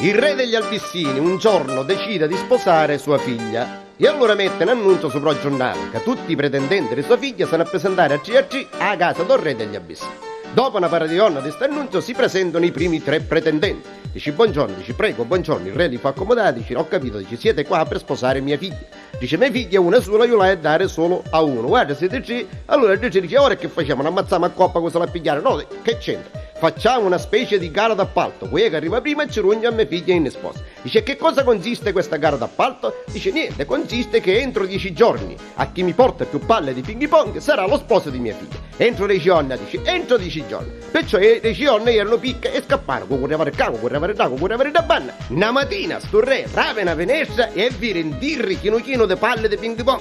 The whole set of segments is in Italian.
Il re degli Albissini un giorno decide di sposare sua figlia e allora mette un annuncio sopra il giornale che tutti i pretendenti di sua figlia sono a presentare a CRC a casa del re degli Albissini. Dopo una paradonna di questo annuncio si presentano i primi 3 pretendenti. Dici buongiorno, dici prego, buongiorno, il re li fa accomodare, dici ho capito, dici siete qua per sposare mia figlia. Dice mia figlia è una sola, io la devo dare solo a uno. Guarda siete ci, allora dice ora che facciamo? Non ammazziamo a coppa cosa la pigliare? No, che c'entra? Facciamo una specie di gara d'appalto, quella che arriva prima ci rugna a mia figlia in sposa. Dice che cosa consiste questa gara d'appalto? Dice niente, consiste che entro 10 giorni a chi mi porta più palle di ping pong sarà lo sposo di mia figlia. Entro 10 giorni, dice entro 10 giorni. Perciò i 10 giorni erano picche e scapparono, correvano il capo, correvano il dago, correvano da banna. Una mattina sto re rapena Venezia e vire in dirri chino di palle di ping pong.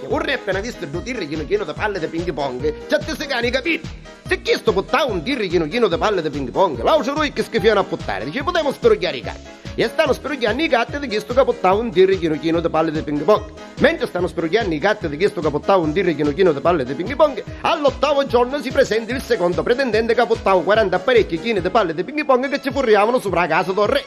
Un re appena visto due dirri chino di palle di ping pong, c'ha te se cani capito? Se chiesto puttare un dirri chino di palle di ping pong, l'aucio lui che schifiano a puttare, dice potremmo sperugliare i gatti. E stanno sperugliando i gatti di questo che puttava un dirri chino di palle di ping pong. Mentre stanno sperugliando i gatti di questo che puttava un dirri chino di palle di ping pong, all'8° giorno si presenta il secondo pretendente che puttava 40 apparecchi chini di palle di ping pong che ci furriavano sopra la casa del re.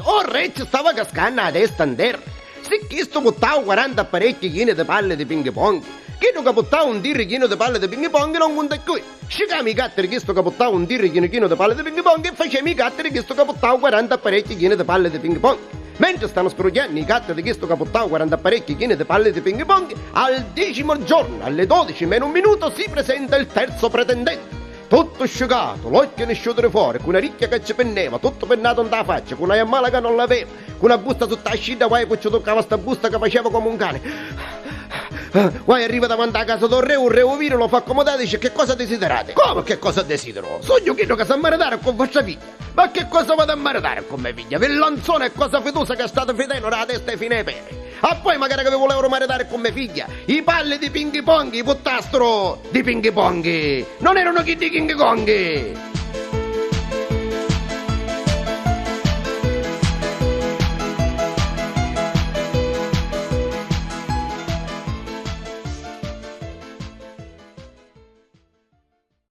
O re ci stava cascando a testa in terra. Se questo puttava 40 apparecchi chini di palle di ping pong, che non capottava un dirrichino di palle di ping pong non conta qui. Scicami i catteri che sto capottava un dirrichino di palle di ping pong e facciamo i catteri che sto capottava 40 apparecchi chini di palle di ping pong. Mentre stanno sprugliando i catteri che sto capottava 40 apparecchi chini di palle di ping pong, al 10° giorno, alle 12 meno un minuto, si presenta il terzo pretendente. Tutto asciugato, l'occhio ne sciutere fuori, con una ricchia che ci penneva, tutto pennato nella faccia, con una yammala che non l'aveva, con una busta tutta ascida, guai che ci toccava sta busta che faceva come un cane. Guai arriva davanti a casa del re, un re ovino lo fa accomodare e dice che cosa desiderate? Come che cosa desidero? Sogno che sa maritare con vostra figlia. Ma che cosa vado a maritare con mia figlia? Villanzone è cosa fiducia che è stato fedele la testa e fine ai peri. Ah poi magari che vi volevo maritare con mia figlia, i palle di ping pong, i puttastro di ping pong, non erano chi di King Kong.